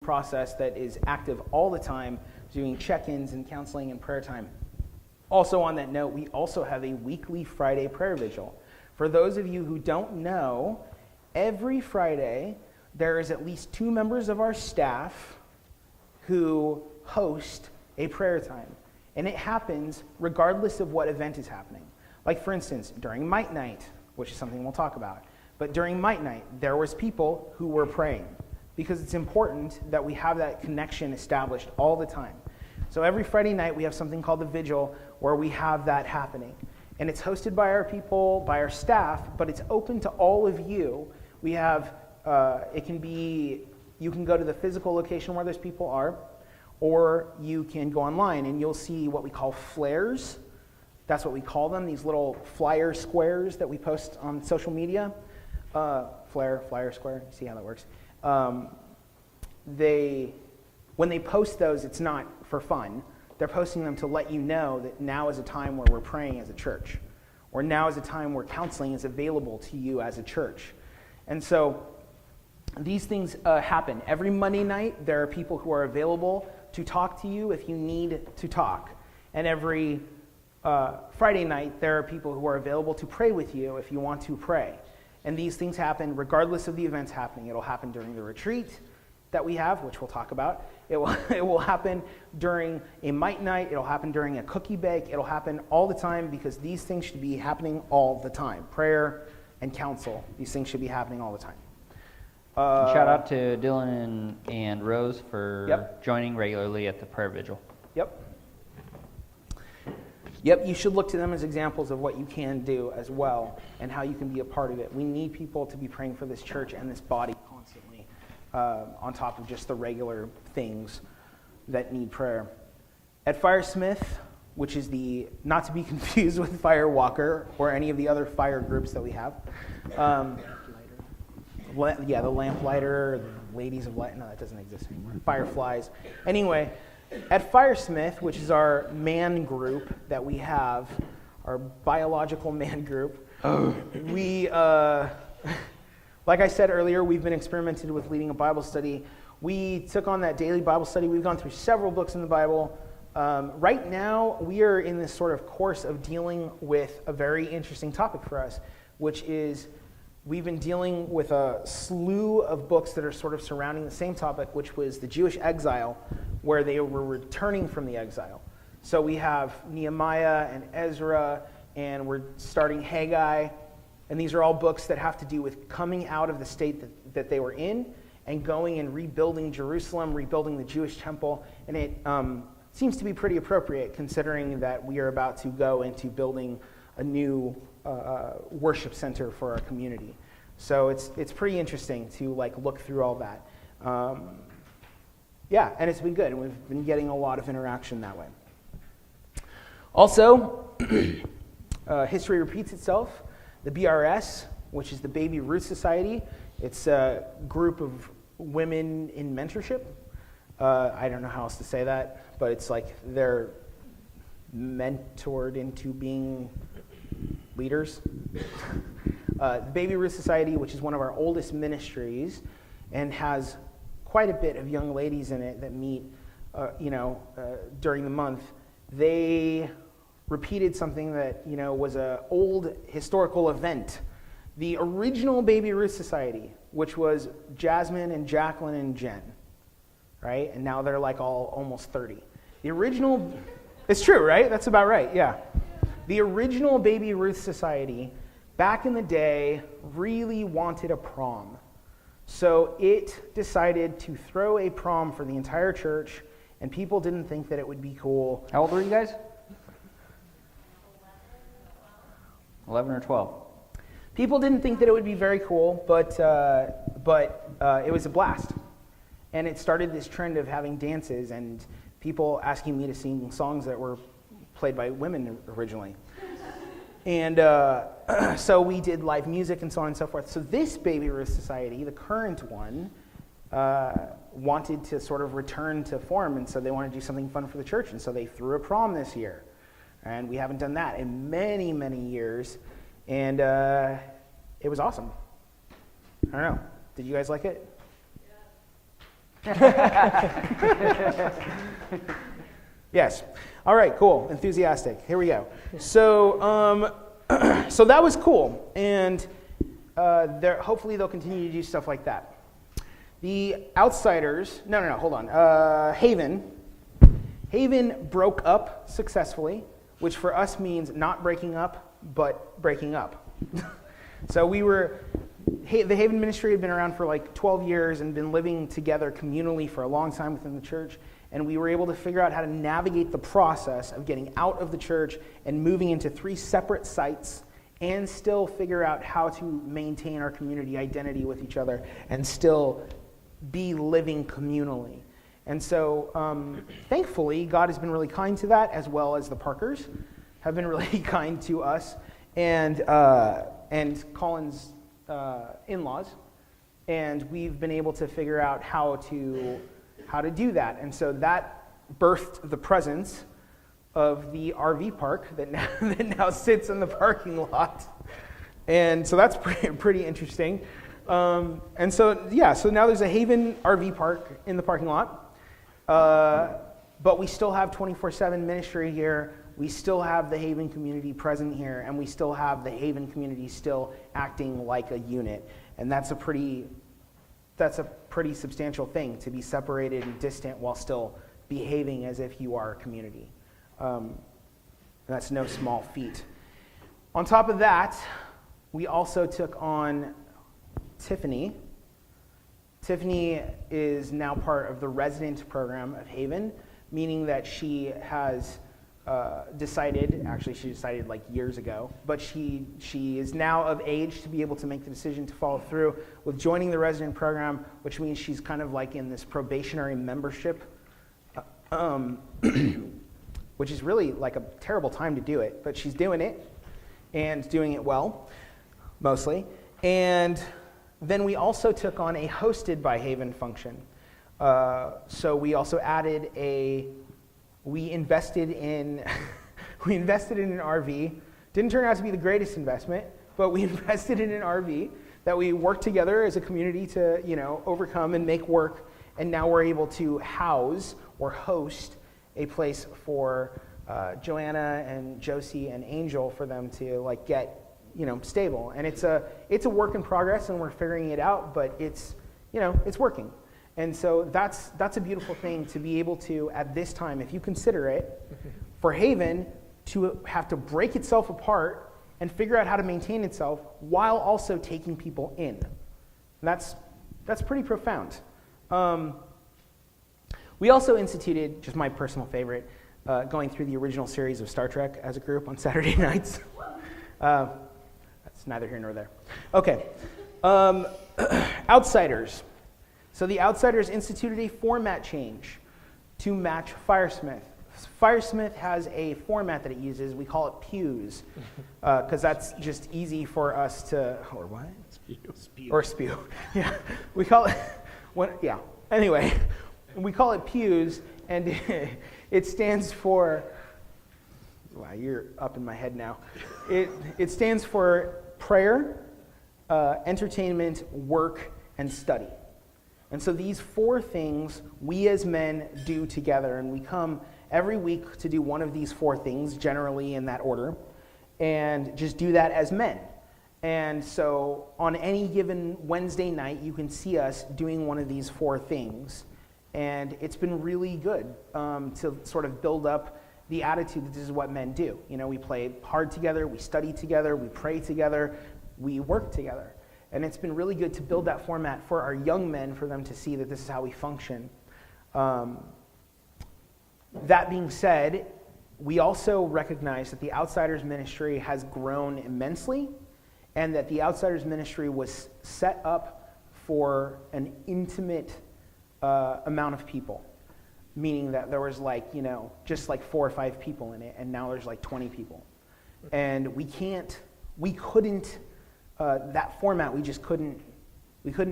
process that is active all the time, doing check-ins and counseling and prayer time. Also on that note, we also have a weekly Friday prayer vigil. For those of you who don't know, every Friday there is at least 2 members of our staff who host a prayer time. And it happens regardless of what event is happening. Like for instance, during Mite Night, which is something we'll talk about, but during Mite Night, there was people who were praying because it's important that we have that connection established all the time. So every Friday night, we have something called the Vigil where we have that happening. And it's hosted by our people, by our staff, but it's open to all of you. We have, it can be, you can go to the physical location where those people are, or you can go online and you'll see what we call flares. That's what we call them, these little flyer squares that we post on social media. Flyer, square, see how that works. When they post those, it's not for fun. They're posting them to let you know that now is a time where we're praying as a church, or now is a time where counseling is available to you as a church. And so these things happen. Every Monday night, there are people who are available to talk to you if you need to talk. And every Friday night, there are people who are available to pray with you if you want to pray. And these things happen regardless of the events happening. It'll happen during the retreat that we have, which we'll talk about. It will happen during a Mite Night. It'll happen during a cookie bake. It'll happen all the time because these things should be happening all the time. Prayer and counsel, these things should be happening all the time. Shout out to Dylan and Rose for joining regularly at the prayer vigil. Yep, you should look to them as examples of what you can do as well and how you can be a part of it. We need people to be praying for this church and this body constantly on top of just the regular things that need prayer. At Firesmith, which is not to be confused with Firewalker or any of the other fire groups that we have. The Lamplighter, the Ladies of Light, no, that doesn't exist anymore. Fireflies. Anyway, at Firesmith, which is our man group that we have, our biological man group, we, like I said earlier, we've been experimented with leading a Bible study. We took on that daily Bible study. We've gone through several books in the Bible. Right now, we are in this sort of course of dealing with a very interesting topic for us, which is we've been dealing with a slew of books that are sort of surrounding the same topic, which was the Jewish exile, where they were returning from the exile. So we have Nehemiah and Ezra, and we're starting Haggai, and these are all books that have to do with coming out of the state that they were in and going and rebuilding Jerusalem, rebuilding the Jewish temple, and it seems to be pretty appropriate considering that we are about to go into building a new worship center for our community. So it's pretty interesting to look through all that. And it's been good, and we've been getting a lot of interaction that way. Also, history repeats itself. The BRS, which is the Baby Ruth Society, it's a group of women in mentorship. I don't know how else to say that, but it's like they're mentored into being leaders. The Baby Ruth Society, which is one of our oldest ministries and has quite a bit of young ladies in it that meet, during the month. They repeated something that, was an old historical event. The original Baby Ruth Society, which was Jasmine and Jacqueline and Jen, right? And now they're all almost 30. The original, it's true, right? That's about right, yeah. The original Baby Ruth Society, back in the day, really wanted a prom. So it decided to throw a prom for the entire church, and people didn't think that it would be cool. How old were you guys? 11 or 12. People didn't think that it would be very cool, but it was a blast. And it started this trend of having dances and people asking me to sing songs that were played by women originally. And so we did live music and so on and so forth. So this Baby Ruth Society, the current one, wanted to sort of return to form, and so they wanted to do something fun for the church, and so they threw a prom this year. And we haven't done that in many, many years, and it was awesome. I don't know. Did you guys like it? Yes. All right, cool. Enthusiastic. Here we go. So, so that was cool. And hopefully they'll continue to do stuff like that. The Outsiders, no, hold on. Haven broke up successfully, which for us means not breaking up, but breaking up. So the Haven ministry had been around for like 12 years and been living together communally for a long time within the church. And we were able to figure out how to navigate the process of getting out of the church and moving into 3 separate sites and still figure out how to maintain our community identity with each other and still be living communally. And so thankfully, God has been really kind to that, as well as the Parkers have been really kind to us and Colin's in-laws. And we've been able to figure out how to do that. And so that birthed the presence of the RV park that now sits in the parking lot. And so that's pretty interesting. And so now there's a Haven RV park in the parking lot. But we still have 24/7 ministry here. We still have the Haven community present here, and we still have the Haven community still acting like a unit. And that's a pretty substantial thing, to be separated and distant while still behaving as if you are a community. That's no small feat. On top of that, we also took on Tiffany. Tiffany is now part of the resident program of Haven, meaning that she has decided like years ago, but she is now of age to be able to make the decision to follow through with joining the resident program, which means she's kind of like in this probationary membership, which is really like a terrible time to do it, but she's doing it and doing it well, mostly. And then we also took on a hosted by Haven function. So we also added we invested in an RV. Didn't turn out to be the greatest investment, but we invested in an RV that we worked together as a community to, overcome and make work. And now we're able to house or host a place for Joanna and Josie and Angel for them to get stable. And it's a work in progress, and we're figuring it out, but it's working. And so that's a beautiful thing to be able to, at this time, if you consider it, for Haven to have to break itself apart and figure out how to maintain itself while also taking people in. And that's pretty profound. We also instituted, just my personal favorite, going through the original series of Star Trek as a group on Saturday nights. That's neither here nor there. Okay. Outsiders. So the Outsiders instituted a format change to match Firesmith. Firesmith has a format that it uses. We call it pews, because that's just easy for us to, or what? Spew. Or spew. Yeah. We call it, Anyway, we call it pews, and it stands for, wow, you're up in my head now. It stands for prayer, entertainment, work, and study. And so these 4 things we as men do together, and we come every week to do one of these 4 things, generally in that order, and just do that as men. And so on any given Wednesday night, you can see us doing one of these 4 things. And it's been really good to sort of build up the attitude that this is what men do. We play hard together, we study together, we pray together, we work together. And it's been really good to build that format for our young men, for them to see that this is how we function. That being said, we also recognize that the Outsiders ministry has grown immensely, and that the Outsiders ministry was set up for an intimate amount of people, meaning that there was just 4 or 5 people in it, and now there's 20 people. And we couldn't, that format, we couldn't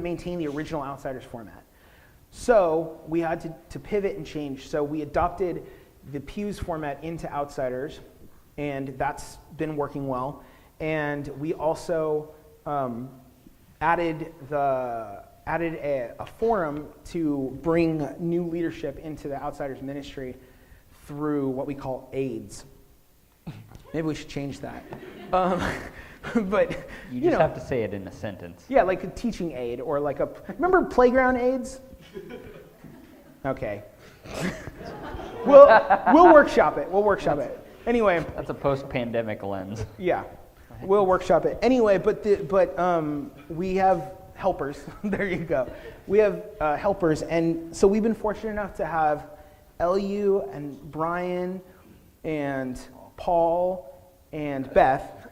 maintain the original Outsiders format. So we had to pivot and change. So we adopted the Pews format into Outsiders, and that's been working well. And we also added the added a forum to bring new leadership into the Outsiders ministry through what we call AIDS. Maybe we should change that. But You just have to say it in a sentence. yeah, like a teaching aid or like remember playground aids? Okay. We'll workshop it. We'll workshop it. Anyway. That's a post-pandemic lens. Yeah. We'll workshop it. Anyway, but we have helpers. There you go. We have helpers, and so we've been fortunate enough to have LU and Brian and Paul and Beth.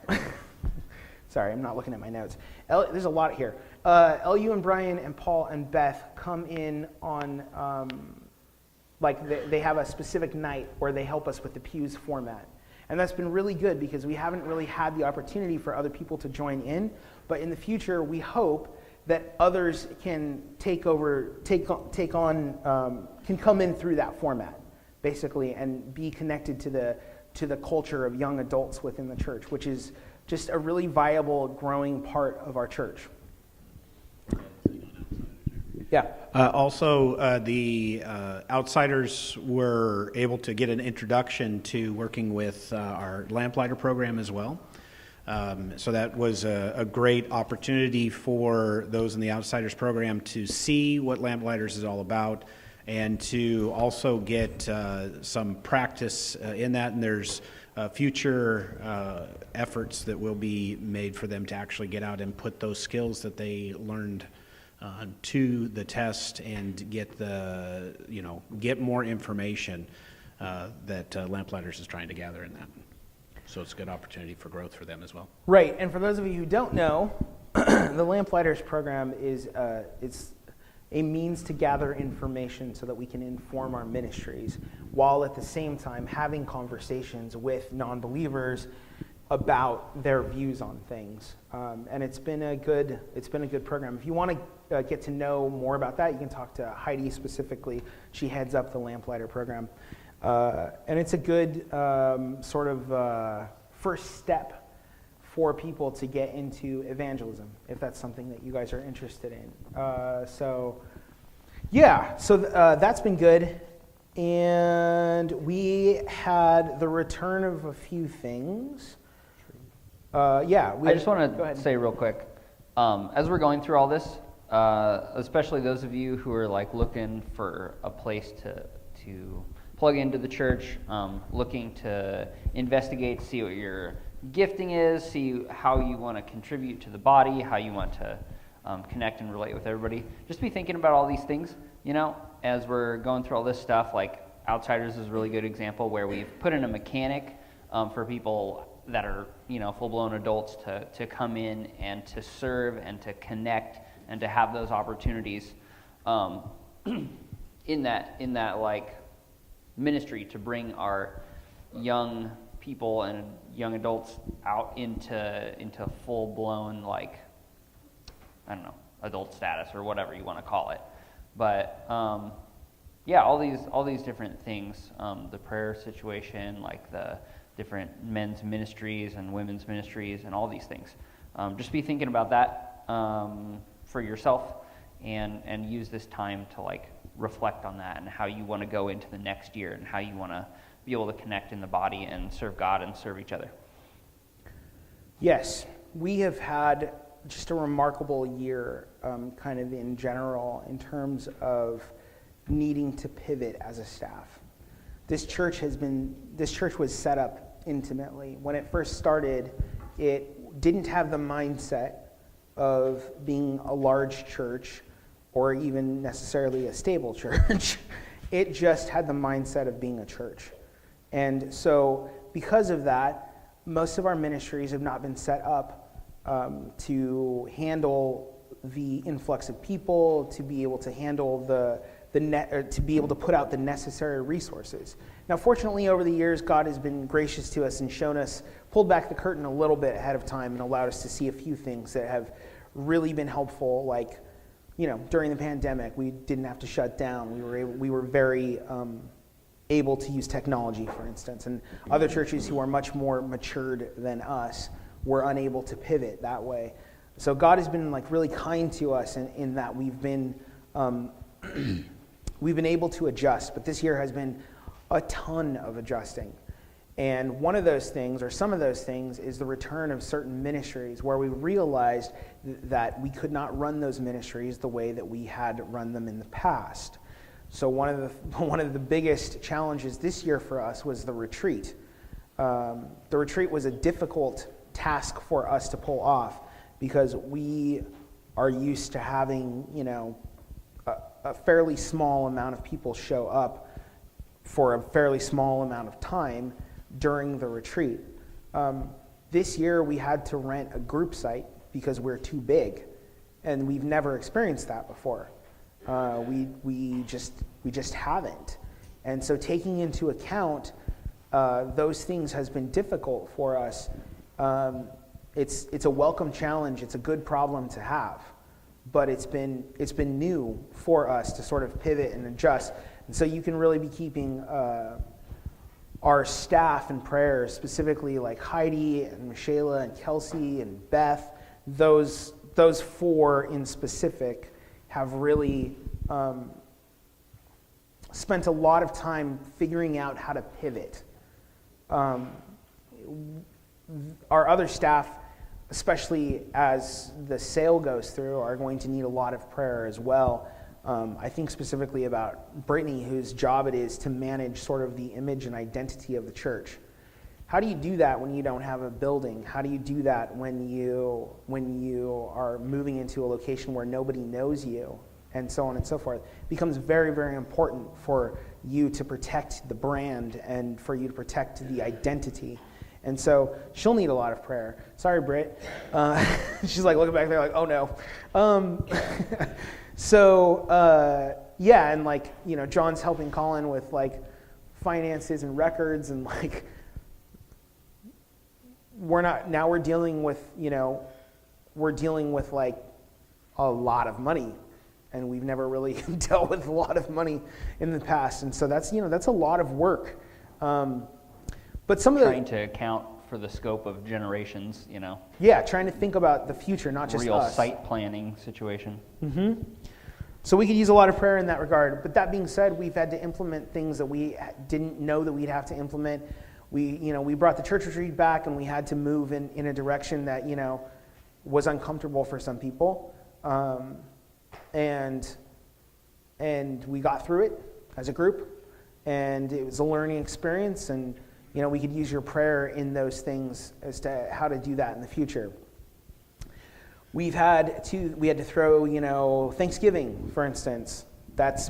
Sorry, I'm not looking at my notes. There's a lot here. LU and Brian and Paul and Beth come in on, they have a specific night where they help us with the Pews format. And that's been really good because we haven't really had the opportunity for other people to join in. But in the future, we hope that others can can come in through that format, basically, and be connected to the culture of young adults within the church, which is just a really viable, growing part of our church. Yeah. Also, the Outsiders were able to get an introduction to working with our Lamplighter program as well. So that was a great opportunity for those in the Outsiders program to see what Lamplighter's is all about and to also get some practice in that. And there's future efforts that will be made for them to actually get out and put those skills that they learned to the test and get more information that Lamplighter's is trying to gather in that. So it's a good opportunity for growth for them as well. Right, and for those of you who don't know, the Lamplighter's program is it's a means to gather information so that we can inform our ministries, while at the same time having conversations with non-believers about their views on things. And it's been a good program. If you want to get to know more about that, you can talk to Heidi specifically. She heads up the Lamplighter program. And it's a good first step for people to get into evangelism, if that's something that you guys are interested in. So that's been good. And we had the return of a few things. I just want to say real quick, as we're going through all this, especially those of you who are like looking for a place to plug into the church, looking to investigate, see what your gifting is, see how you want to contribute to the body, how you want to connect and relate with everybody. Just be thinking about all these things, as we're going through all this stuff. Like Outsiders is a really good example where we've put in a mechanic for people that are, full-blown adults to come in and to serve and to connect and to have those opportunities in that like ministry to bring our young people and young adults out into full-blown, like, I don't know, adult status or whatever you want to call it. But all these different things, the prayer situation, like the different men's ministries and women's ministries and all these things. Just be thinking about that for yourself and use this time to like reflect on that and how you want to go into the next year and how you want to be able to connect in the body and serve God and serve each other. Yes, we have had just a remarkable year kind of in general in terms of needing to pivot as a staff. This church was set up intimately. When it first started, it didn't have the mindset of being a large church or even necessarily a stable church. It just had the mindset of being a church. And so because of that, most of our ministries have not been set up to handle the influx of people, to be able to handle to be able to put out the necessary resources. Now, fortunately, over the years, God has been gracious to us and pulled back the curtain a little bit ahead of time and allowed us to see a few things that have really been helpful. Like, during the pandemic, we didn't have to shut down. We were very able to use technology, for instance, and other churches who are much more matured than us were unable to pivot that way. So God has been like really kind to us in that we've been able to adjust. But this year has been a ton of adjusting. And one of those things, or some of those things, is the return of certain ministries where we realized that we could not run those ministries the way that we had run them in the past. So one of the biggest challenges this year for us was the retreat. The retreat was a difficult task for us to pull off because we are used to having, a fairly small amount of people show up for a fairly small amount of time during the retreat. This year we had to rent a group site because we're too big, and we've never experienced that before. We just haven't. And so taking into account those things has been difficult for us. It's a welcome challenge. It's a good problem to have, but it's been new for us to sort of pivot and adjust. And so you can really be keeping our staff in prayer, specifically like Heidi and Michaela and Kelsey and Beth. Those four in specific have really spent a lot of time figuring out how to pivot. Our other staff, especially as the sale goes through, are going to need a lot of prayer as well. I think specifically about Brittany, whose job it is to manage sort of the image and identity of the church. How do you do that when you don't have a building? How do you do that when you are moving into a location where nobody knows you, and so on and so forth? It becomes very, very important for you to protect the brand and for you to protect the identity. And so she'll need a lot of prayer. Sorry, Britt. She's like looking back there like, oh no. Yeah, and like, John's helping Colin with like finances and records, and like we're dealing with like a lot of money, and we've never really dealt with a lot of money in the past, and so that's a lot of work. But some of the trying to account for the scope of generations, Yeah, trying to think about the future, not just real us. site planning situation. Mm-hmm. So we could use a lot of prayer in that regard. But that being said, we've had to implement things that we didn't know that we'd have to implement. We brought the church retreat back, and we had to move in a direction that was uncomfortable for some people, and we got through it as a group, and it was a learning experience. And we could use your prayer in those things as to how to do that in the future. We had to throw, Thanksgiving, for instance.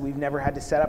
We've never had to set up